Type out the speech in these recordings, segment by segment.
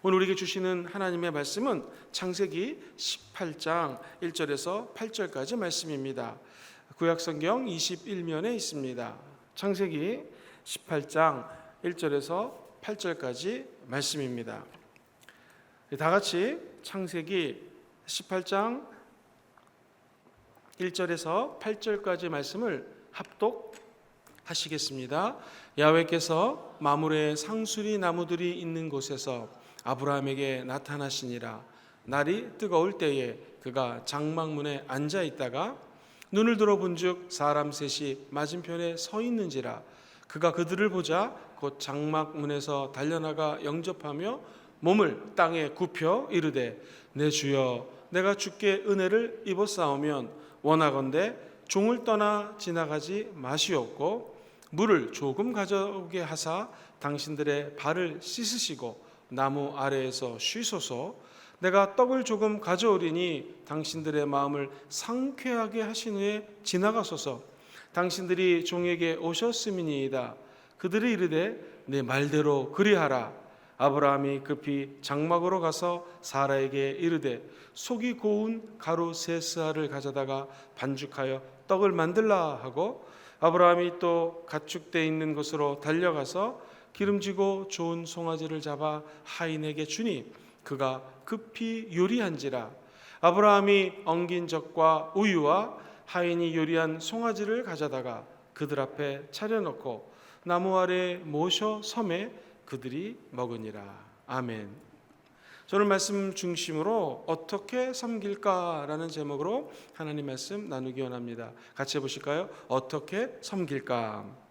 오늘 우리에게 주시는 하나님의 말씀은 창세기 18장 1절에서 8절까지 말씀입니다. 구약성경 21면에 있습니다. 창세기 18장 1절에서 8절까지 말씀입니다. 다 같이 창세기 18장 1절에서 8절까지 말씀을 합독하시겠습니다. 야훼께서 마므레 상수리 나무들이 있는 곳에서 아브라함에게 나타나시니라. 날이 뜨거울 때에 그가 장막문에 앉아 있다가 눈을 들어본즉 사람 셋이 맞은편에 서 있는지라. 그가 그들을 보자 곧 장막문에서 달려나가 영접하며 몸을 땅에 굽혀 이르되 내 주여 내가 주께 은혜를 입었사오면 원하건대 종을 떠나 지나가지 마시옵고 물을 조금 가져오게 하사 당신들의 발을 씻으시고 나무 아래에서 쉬소서. 내가 떡을 조금 가져오리니 당신들의 마음을 상쾌하게 하신 후에 지나가소서. 당신들이 종에게 오셨음이니이다. 그들이 이르되 내 말대로 그리하라. 아브라함이 급히 장막으로 가서 사라에게 이르되 속이 고운 가루 세 스아를 가져다가 반죽하여 떡을 만들라 하고 아브라함이 또 가축대 있는 곳으로 달려가서 기름지고 좋은 송아지를 잡아 하인에게 주니 그가 급히 요리한지라. 아브라함이 엉긴 젖과 우유와 하인이 요리한 송아지를 가져다가 그들 앞에 차려놓고 나무 아래 모셔 섬에 그들이 먹으니라. 아멘. 오늘 말씀 중심으로 어떻게 섬길까라는 제목으로 하나님 말씀 나누기 원합니다. 같이 해보실까요? 어떻게 섬길까?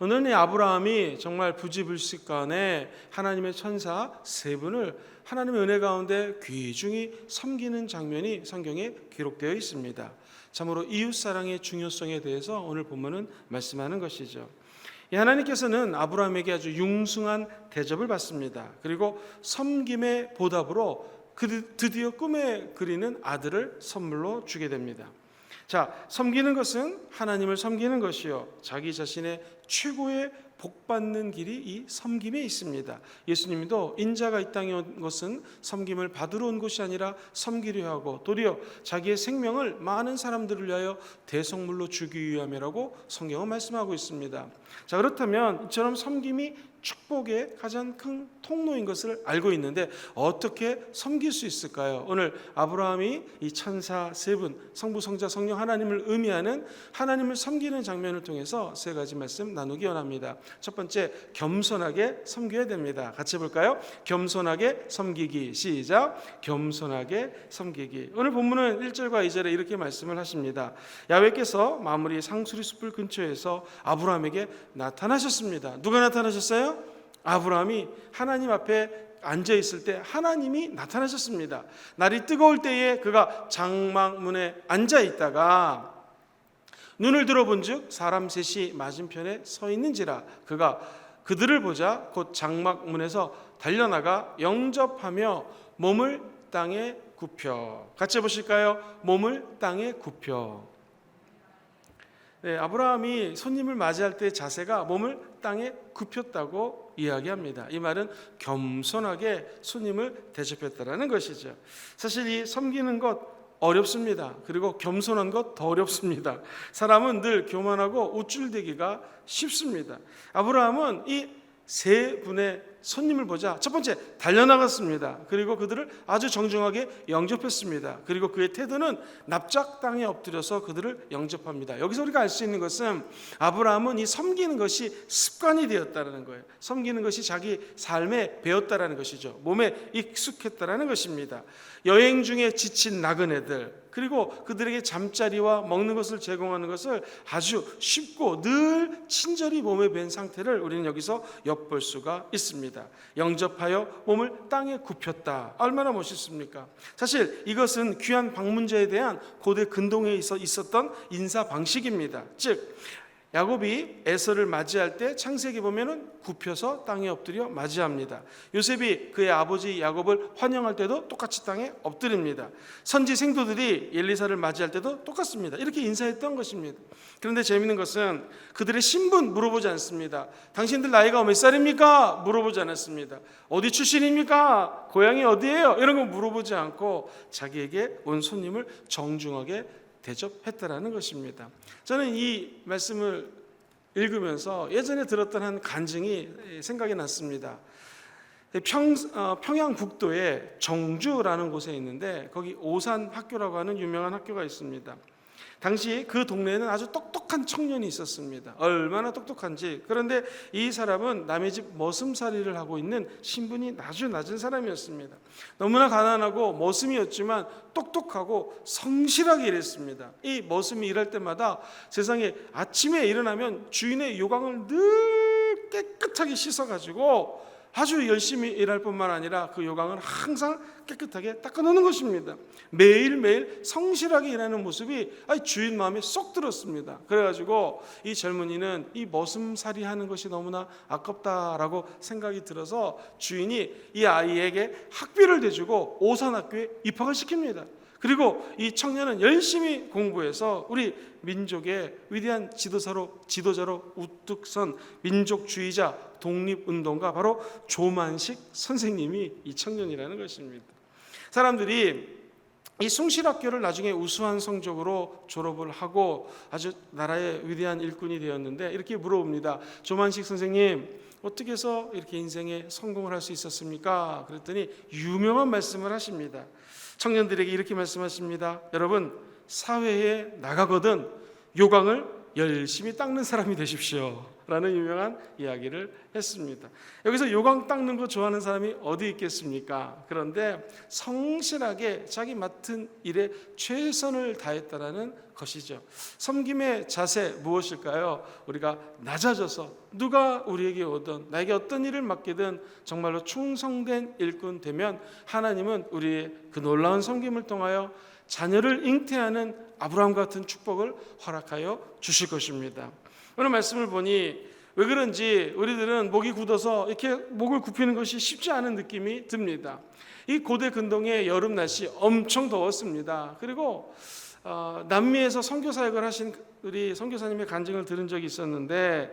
오늘은 이 아브라함이 정말 부지불식간에 하나님의 천사 세 분을 하나님의 은혜 가운데 귀중히 섬기는 장면이 성경에 기록되어 있습니다. 참으로 이웃사랑의 중요성에 대해서 오늘 본문은 말씀하는 것이죠. 하나님께서는 아브라함에게 아주 융숭한 대접을 받습니다. 그리고 섬김의 보답으로 드디어 꿈에 그리는 아들을 선물로 주게 됩니다. 자, 섬기는 것은 하나님을 섬기는 것이요 자기 자신의 최고의 복받는 길이 이 섬김에 있습니다. 예수님도 인자가 이 땅에 온 것은 섬김을 받으러 온 것이 아니라 섬기려 하고 도리어 자기의 생명을 많은 사람들을 위하여 대성물로 주기 위함이라고 성경은 말씀하고 있습니다. 자, 그렇다면 이처럼 섬김이 축복의 가장 큰 통로인 것을 알고 있는데 어떻게 섬길 수 있을까요? 오늘 아브라함이 이 천사 세 분, 성부, 성자, 성령 하나님을 의미하는 하나님을 섬기는 장면을 통해서 세 가지 말씀 나누기 원합니다. 첫 번째, 겸손하게 섬겨야 됩니다. 같이 해볼까요? 겸손하게 섬기기. 시작. 겸손하게 섬기기. 오늘 본문은 1절과 2절에 이렇게 말씀을 하십니다. 야훼께서 마므리 상수리 숲을 근처에서 아브라함에게 나타나셨습니다. 누가 나타나셨어요? 아브라함이 하나님 앞에 앉아 있을 때 하나님이 나타나셨습니다. 날이 뜨거울 때에 그가 장막문에 앉아 있다가 눈을 들어본즉 사람 셋이 맞은편에 서 있는지라. 그가 그들을 보자 곧 장막문에서 달려나가 영접하며 몸을 땅에 굽혀. 같이 해보실까요? 몸을 땅에 굽혀. 네, 아브라함이 손님을 맞이할 때 자세가 몸을 땅에 굽혔다고 이야기합니다. 이 말은 겸손하게 손님을 대접했다라는 것이죠. 사실 이 섬기는 것 어렵습니다. 그리고 겸손한 것 더 어렵습니다. 사람은 늘 교만하고 우쭐대기가 쉽습니다. 아브라함은 이 세 분의 손님을 보자 첫 번째 달려나갔습니다. 그리고 그들을 아주 정중하게 영접했습니다. 그리고 그의 태도는 납작 땅에 엎드려서 그들을 영접합니다. 여기서 우리가 알 수 있는 것은 아브라함은 이 섬기는 것이 습관이 되었다는 거예요. 섬기는 것이 자기 삶에 배웠다는 것이죠. 몸에 익숙했다는 것입니다. 여행 중에 지친 나그네들 그리고 그들에게 잠자리와 먹는 것을 제공하는 것을 아주 쉽고 늘 친절히 몸에 밴 상태를 우리는 여기서 엿볼 수가 있습니다. 영접하여 몸을 땅에 굽혔다. 얼마나 멋있습니까? 사실 이것은 귀한 방문자에 대한 고대 근동에 있었던 인사 방식입니다. 즉 야곱이 에서를 맞이할 때 창세기 보면은 굽혀서 땅에 엎드려 맞이합니다. 요셉이 그의 아버지 야곱을 환영할 때도 똑같이 땅에 엎드립니다. 선지 생도들이 엘리사를 맞이할 때도 똑같습니다. 이렇게 인사했던 것입니다. 그런데 재미있는 것은 그들의 신분 물어보지 않습니다. 당신들 나이가 몇 살입니까? 물어보지 않았습니다. 어디 출신입니까? 고향이 어디예요? 이런 거 물어보지 않고 자기에게 온 손님을 정중하게 대접했다라는 것입니다. 저는 이 말씀을 읽으면서 예전에 들었던 한 간증이 생각이 났습니다. 평양 북도에 정주라는 곳에 있는데 거기 오산 학교라고 하는 유명한 학교가 있습니다. 당시 그 동네에는 아주 똑똑한 청년이 있었습니다. 얼마나 똑똑한지. 그런데 이 사람은 남의 집 머슴살이를 하고 있는 신분이 아주 낮은 사람이었습니다. 너무나 가난하고 머슴이었지만 똑똑하고 성실하게 일했습니다. 이 머슴이 일할 때마다 세상에 아침에 일어나면 주인의 요강을 늘 깨끗하게 씻어가지고 아주 열심히 일할 뿐만 아니라 그 요강을 항상 깨끗하게 닦아놓는 것입니다. 매일매일 성실하게 일하는 모습이 주인 마음에 쏙 들었습니다. 그래가지고 이 젊은이는 이 머슴살이 하는 것이 너무나 아깝다라고 생각이 들어서 주인이 이 아이에게 학비를 대주고 오산학교에 입학을 시킵니다. 그리고 이 청년은 열심히 공부해서 우리 민족의 위대한 지도자로 우뚝 선 민족주의자 독립운동가 바로 조만식 선생님이 이 청년이라는 것입니다. 사람들이 이 숭실학교를 나중에 우수한 성적으로 졸업을 하고 아주 나라의 위대한 일꾼이 되었는데 이렇게 물어봅니다. 조만식 선생님, 어떻게 해서 이렇게 인생에 성공을 할 수 있었습니까? 그랬더니 유명한 말씀을 하십니다. 청년들에게 이렇게 말씀하십니다. 여러분, 사회에 나가거든 요강을 열심히 닦는 사람이 되십시오 라는 유명한 이야기를 했습니다. 여기서 요강 닦는 거 좋아하는 사람이 어디 있겠습니까? 그런데 성실하게 자기 맡은 일에 최선을 다했다라는 것이죠. 섬김의 자세 무엇일까요? 우리가 낮아져서 누가 우리에게 오든 나에게 어떤 일을 맡기든 정말로 충성된 일꾼 되면 하나님은 우리의 그 놀라운 섬김을 통하여 자녀를 잉태하는 아브라함 같은 축복을 허락하여 주실 것입니다. 오늘 말씀을 보니 왜 그런지 우리들은 목이 굳어서 이렇게 목을 굽히는 것이 쉽지 않은 느낌이 듭니다. 이 고대 근동의 여름 날씨 엄청 더웠습니다. 그리고 남미에서 선교 사역을 하신 우리 선교사님의 간증을 들은 적이 있었는데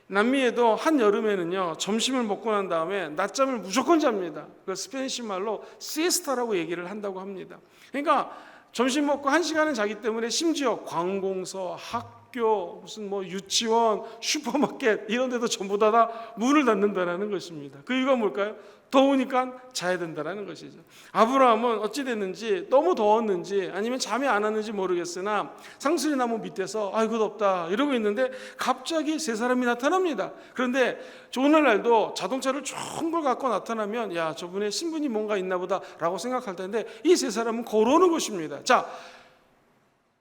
남미에도 한 여름에는요 점심을 먹고 난 다음에 낮잠을 무조건 잡니다. 그 스페니시 말로 시에스타라고 얘기를 한다고 합니다. 그러니까 점심 먹고 1시간은 자기 때문에 심지어 관공서, 학교, 무슨 유치원, 슈퍼마켓 이런 데도 전부 다 문을 닫는다는 것입니다. 그 이유가 뭘까요? 더우니까 자야 된다는 것이죠. 아브라함은 어찌 됐는지 너무 더웠는지 아니면 잠이 안 왔는지 모르겠으나 상수리 나무 밑에서 아이고 덥다 이러고 있는데 갑자기 세 사람이 나타납니다. 그런데 오늘날도 자동차를 좋은 걸 갖고 나타나면 야 저분의 신분이 뭔가 있나 보다 라고 생각할 텐데 이 세 사람은 걸어오는 것입니다. 자,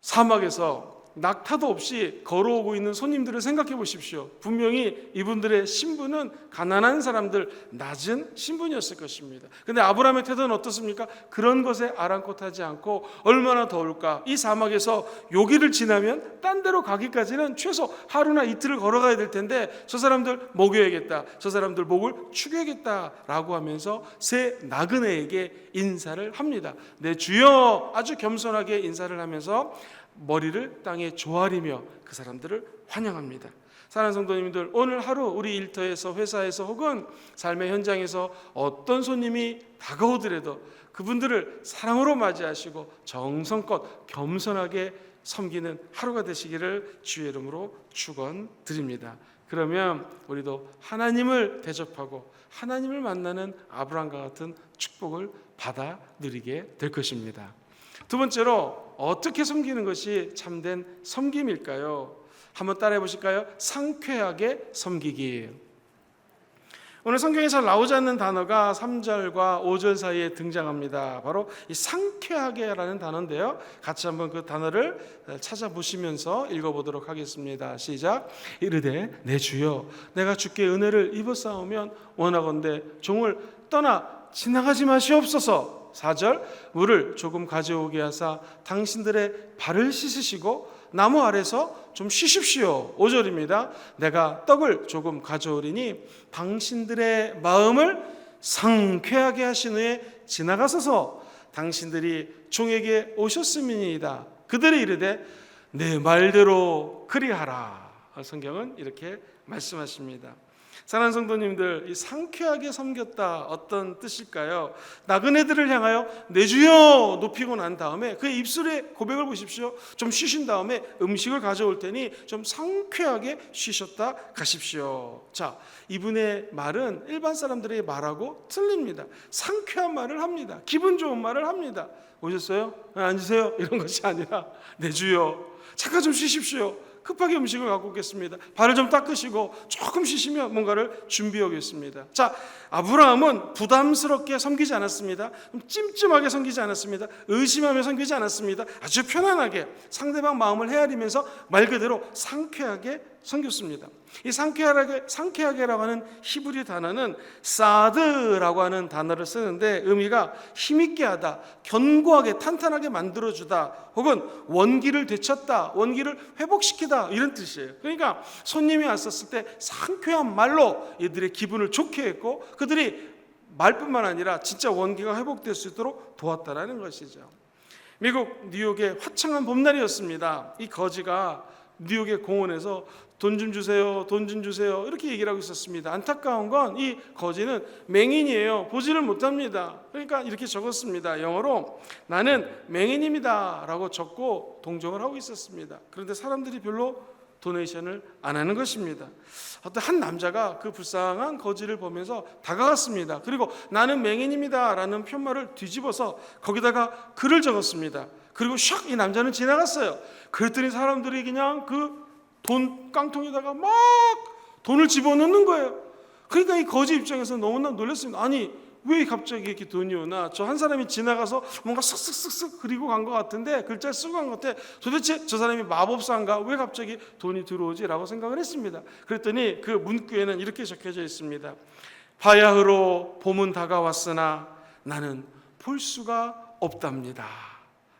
사막에서 낙타도 없이 걸어오고 있는 손님들을 생각해 보십시오. 분명히 이분들의 신분은 가난한 사람들, 낮은 신분이었을 것입니다. 그런데 아브라함의 태도는 어떻습니까? 그런 것에 아랑곳하지 않고 얼마나 더울까? 이 사막에서 여기를 지나면 딴 데로 가기까지는 최소 하루나 이틀을 걸어가야 될 텐데 저 사람들 먹여야겠다, 저 사람들 목을 축여야겠다라고 하면서 새 나그네에게 인사를 합니다. 내 주여, 아주 겸손하게 인사를 하면서 머리를 땅에 조아리며 그 사람들을 환영합니다. 사랑하는 성도님들, 오늘 하루 우리 일터에서 회사에서 혹은 삶의 현장에서 어떤 손님이 다가오더라도 그분들을 사랑으로 맞이하시고 정성껏 겸손하게 섬기는 하루가 되시기를 주의 이름으로 축원드립니다. 그러면 우리도 하나님을 대접하고 하나님을 만나는 아브라함과 같은 축복을 받아 누리게 될 것입니다. 두 번째로 어떻게 섬기는 것이 참된 섬김일까요? 한번 따라해 보실까요? 상쾌하게 섬기기. 오늘 성경에 잘 나오지 않는 단어가 3절과 5절 사이에 등장합니다. 바로 이 상쾌하게라는 단어인데요. 같이 한번 그 단어를 찾아보시면서 읽어보도록 하겠습니다. 시작. 이르되 내 주여 내가 주께 은혜를 입었사오면 원하건대 종을 떠나 지나가지 마시옵소서. 4절 물을 조금 가져오게 하사 당신들의 발을 씻으시고 나무 아래서 좀 쉬십시오. 5절입니다. 내가 떡을 조금 가져오리니 당신들의 마음을 상쾌하게 하신 후에 지나가소서. 당신들이 종에게 오셨음이니이다. 그들이 이르되 내 말대로 그리하라. 성경은 이렇게 말씀하십니다. 사랑하는 성도님들, 이 상쾌하게 섬겼다 어떤 뜻일까요? 나그네들을 향하여 내 주여 높이고 난 다음에 그의 입술에 고백을 보십시오. 좀 쉬신 다음에 음식을 가져올 테니 좀 상쾌하게 쉬셨다 가십시오. 자, 이분의 말은 일반 사람들의 말하고 틀립니다. 상쾌한 말을 합니다. 기분 좋은 말을 합니다. 오셨어요? 앉으세요. 이런 것이 아니라 내 주여 잠깐 좀 쉬십시오. 급하게 음식을 갖고 오겠습니다. 발을 좀 닦으시고 조금 쉬시면 뭔가를 준비해 오겠습니다. 자, 아브라함은 부담스럽게 섬기지 않았습니다. 찜찜하게 섬기지 않았습니다. 의심하며 섬기지 않았습니다. 아주 편안하게 상대방 마음을 헤아리면서 말 그대로 상쾌하게 섬겼습니다. 이 상쾌하게라고 하는 히브리 단어는 사드라고 하는 단어를 쓰는데 의미가 힘있게 하다, 견고하게 탄탄하게 만들어주다, 혹은 원기를 되찾다, 원기를 회복시키다 이런 뜻이에요. 그러니까 손님이 왔었을 때 상쾌한 말로 이들의 기분을 좋게 했고 그들이 말뿐만 아니라 진짜 원기가 회복될 수 있도록 도왔다라는 것이죠. 미국 뉴욕의 화창한 봄날이었습니다. 이 거지가 뉴욕의 공원에서 돈 좀 주세요, 돈 좀 주세요 이렇게 얘기를 하고 있었습니다. 안타까운 건 이 거지는 맹인이에요. 보지를 못합니다. 그러니까 이렇게 적었습니다. 영어로 나는 맹인입니다 라고 적고 동정을 하고 있었습니다. 그런데 사람들이 별로 도네이션을 안 하는 것입니다. 어떤 한 남자가 그 불쌍한 거지를 보면서 다가갔습니다. 그리고 나는 맹인입니다 라는 편말을 뒤집어서 거기다가 글을 적었습니다. 그리고 샥 이 남자는 지나갔어요. 그랬더니 사람들이 그냥 그 돈 깡통에다가 막 돈을 집어넣는 거예요. 그러니까 이 거지 입장에서 너무나 놀랐습니다. 아니 왜 갑자기 이렇게 돈이 오나? 저 한 사람이 지나가서 뭔가 쓱쓱쓱쓱 그리고 간 것 같은데 글자를 쓰고 간 것 같아. 도대체 저 사람이 마법사인가? 왜 갑자기 돈이 들어오지? 라고 생각을 했습니다. 그랬더니 그 문구에는 이렇게 적혀져 있습니다. 바야흐로 봄은 다가왔으나 나는 볼 수가 없답니다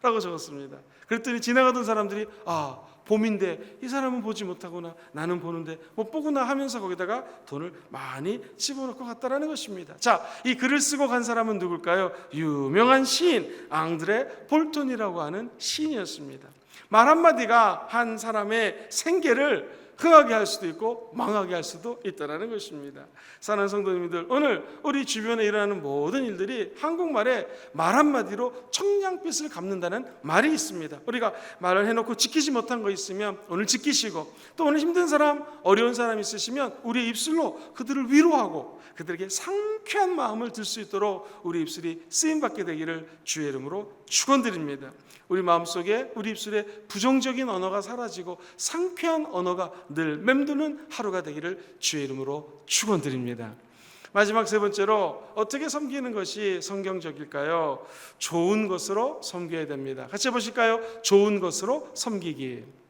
라고 적었습니다. 그랬더니 지나가던 사람들이 아 봄인데 이 사람은 보지 못하구나, 나는 보는데 못 보구나 하면서 거기다가 돈을 많이 집어넣고 갔다라는 것입니다. 자, 이 글을 쓰고 간 사람은 누굴까요? 유명한 시인 앙드레 볼톤이라고 하는 시인이었습니다. 말 한마디가 한 사람의 생계를 흥하게 할 수도 있고 망하게 할 수도 있다는 것입니다. 사랑하는 성도님들, 오늘 우리 주변에 일어나는 모든 일들이 한국말에 말 한마디로 청량빛을 갚는다는 말이 있습니다. 우리가 말을 해놓고 지키지 못한 거 있으면 오늘 지키시고, 또 오늘 힘든 사람, 어려운 사람 있으시면 우리의 입술로 그들을 위로하고 그들에게 상쾌한 마음을 들 수 있도록 우리 입술이 쓰임받게 되기를 주의 이름으로 축원드립니다. 우리 마음속에 우리 입술에 부정적인 언어가 사라지고 상쾌한 언어가 늘 맴도는 하루가 되기를 주의 이름으로 축원드립니다. 마지막 세 번째로 어떻게 섬기는 것이 성경적일까요? 좋은 것으로 섬겨야 됩니다. 같이 해보실까요? 좋은 것으로 섬기기.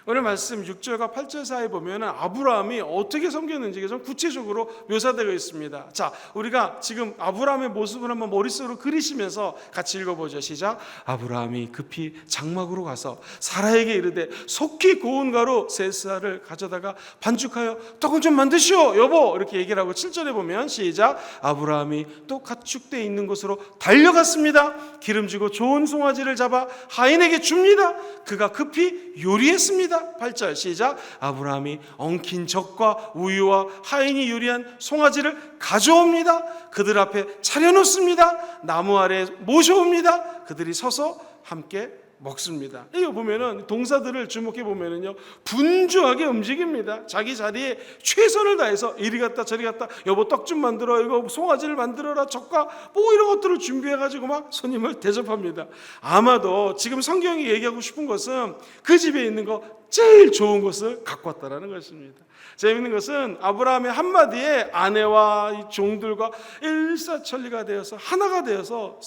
오늘 말씀 6절과 8절 사이에 보면 아브라함이 어떻게 섬겼는지가 좀 구체적으로 묘사되어 있습니다. 자, 우리가 지금 아브라함의 모습을 한번 머릿속으로 그리시면서 같이 읽어보죠. 시작. 아브라함이 급히 장막으로 가서 사라에게 이르되 속히 고운 가루 세 쌀을 가져다가 반죽하여 떡을 좀 만드시오 여보, 이렇게 얘기를 하고 7절에 보면 시작. 아브라함이 또 가축대에 있는 곳으로 달려갔습니다. 기름지고 좋은 송아지를 잡아 하인에게 줍니다. 그가 급히 요리했습니다. 8절 시작. 아브라함이 엉킨 젖과 우유와 하인이 요리한 송아지를 가져옵니다. 그들 앞에 차려놓습니다. 나무 아래 모셔옵니다. 그들이 서서 함께 먹습니다. 이거 보면은 동사들을 주목해 보면은요 분주하게 움직입니다. 자기 자리에 최선을 다해서 이리 갔다 저리 갔다, 여보 떡 좀 만들어, 이거 송아지를 만들어라, 젓과 뭐 이런 것들을 준비해 가지고 막 손님을 대접합니다. 아마도 지금 성경이 얘기하고 싶은 것은 그 집에 있는 거 제일 좋은 것을 갖고 왔다라는 것입니다. 재미있는 것은 아브라함의 한마디에 아내와 이 종들과 일사천리가 되어서 하나가 되어서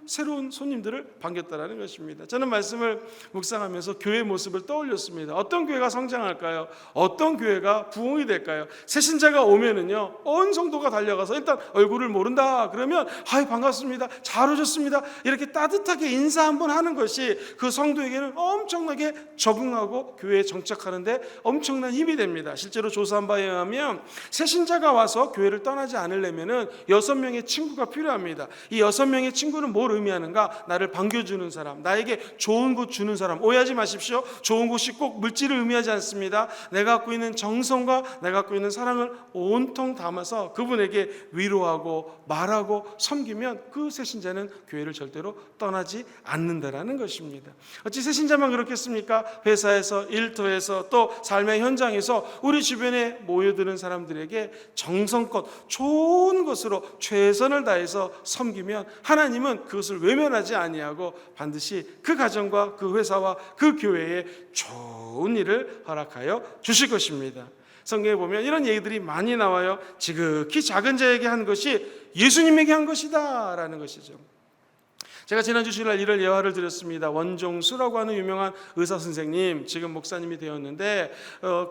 새로운 손님들을 반겼다라는 것입니다. 저는 말씀을 묵상하면서 교회 모습을 떠올렸습니다. 어떤 교회가 성장할까요? 어떤 교회가 부흥이 될까요? 새신자가 오면은요, 온 성도가 달려가서 일단 얼굴을 모른다 그러면 아이 반갑습니다, 잘 오셨습니다, 이렇게 따뜻하게 인사 한번 하는 것이 그 성도에게는 엄청나게 적응하고 교회에 정착하는데 엄청난 힘이 됩니다. 실제로 조사한 바에 의하면 새신자가 와서 교회를 떠나지 않으려면은 6명의 친구가 필요합니다. 이 6명의 친구는 뭘 의미하는가? 나를 반겨주는 사람, 나에게 좋은 곳 주는 사람. 오해하지 마십시오. 좋은 곳이 꼭 물질을 의미하지 않습니다. 내가 갖고 있는 정성과 내가 갖고 있는 사랑을 온통 담아서 그분에게 위로하고 말하고 섬기면 그 새신자는 교회를 절대로 떠나지 않는다라는 것입니다. 어찌 새신자만 그렇겠습니까? 회사에서, 일터에서, 또 삶의 현장에서 우리 주변에 모여드는 사람들에게 정성껏 좋은 것으로 최선을 다해서 섬기면 하나님은 그것을 외면하지 아니하고 반드시 그 가정과 그 회사와 그 교회에 좋은 일을 허락하여 주실 것입니다. 성경에 보면 이런 얘기들이 많이 나와요. 지극히 작은 자에게 한 것이 예수님에게 한 것이다 라는 것이죠. 제가 지난주 주일날 이런 예화를 드렸습니다. 원종수라고 하는 유명한 의사 선생님, 지금 목사님이 되었는데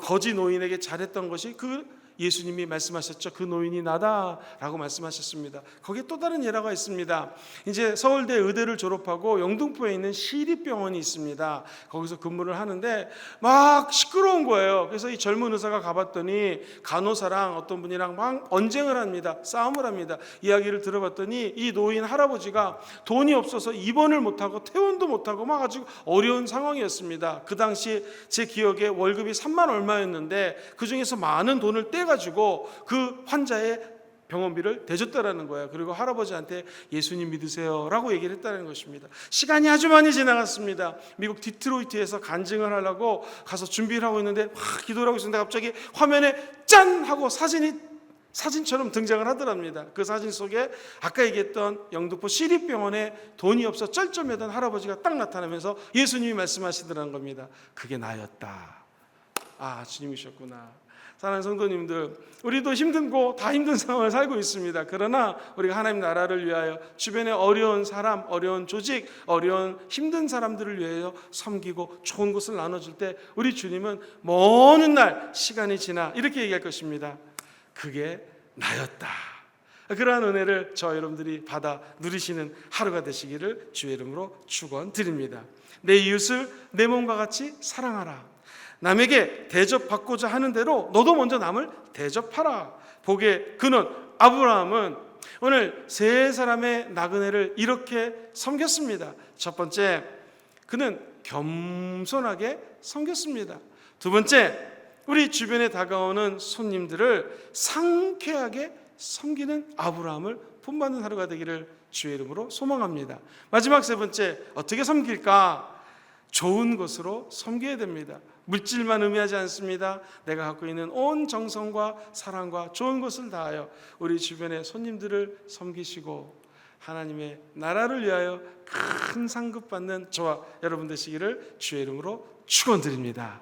거지 노인에게 잘했던 것이 그 예수님이 말씀하셨죠. 그 노인이 나다라고 말씀하셨습니다. 거기에 또 다른 예화가 있습니다. 이제 서울대 의대를 졸업하고 영등포에 있는 시립병원이 있습니다. 거기서 근무를 하는데 막 시끄러운 거예요. 그래서 이 젊은 의사가 가봤더니 간호사랑 어떤 분이랑 막 언쟁을 합니다. 싸움을 합니다. 이야기를 들어봤더니 이 노인 할아버지가 돈이 없어서 입원을 못하고 퇴원도 못하고 막 아주 어려운 상황이었습니다. 그 당시 제 기억에 월급이 3만 얼마였는데 그 중에서 많은 돈을 떼가지고 그 환자의 병원비를 대줬다라는 거예요. 그리고 할아버지한테 예수님 믿으세요 라고 얘기를 했다는 것입니다. 시간이 아주 많이 지나갔습니다. 미국 디트로이트에서 간증을 하려고 가서 준비를 하고 있는데 막 기도를 하고 있었는데 갑자기 화면에 짠 하고 사진처럼 등장을 하더랍니다. 그 사진 속에 아까 얘기했던 영등포 시립병원에 돈이 없어 쩔쩔매던 할아버지가 딱 나타나면서 예수님이 말씀하시더라는 겁니다. 그게 나였다. 아, 주님이셨구나. 사랑하는 성도님들, 우리도 힘들고 다 힘든 상황을 살고 있습니다. 그러나 우리가 하나님 나라를 위하여 주변에 어려운 사람, 어려운 조직, 어려운 힘든 사람들을 위하여 섬기고 좋은 것을 나눠줄 때 우리 주님은 먼 훗날 시간이 지나 이렇게 얘기할 것입니다. 그게 나였다. 그러한 은혜를 저 여러분들이 받아 누리시는 하루가 되시기를 주의 이름으로 축원드립니다. 내 이웃을 내 몸과 같이 사랑하라. 남에게 대접받고자 하는 대로 너도 먼저 남을 대접하라. 복의 근원 아브라함은 오늘 세 사람의 나그네를 이렇게 섬겼습니다. 첫 번째, 그는 겸손하게 섬겼습니다. 두 번째, 우리 주변에 다가오는 손님들을 상쾌하게 섬기는 아브라함을 본받는 하루가 되기를 주의 이름으로 소망합니다. 마지막 세 번째, 어떻게 섬길까? 좋은 것으로 섬겨야 됩니다. 물질만 의미하지 않습니다. 내가 갖고 있는 온 정성과 사랑과 좋은 것을 다하여 우리 주변의 손님들을 섬기시고 하나님의 나라를 위하여 큰 상급 받는 저와 여러분 되시기를 주의 이름으로 축원드립니다.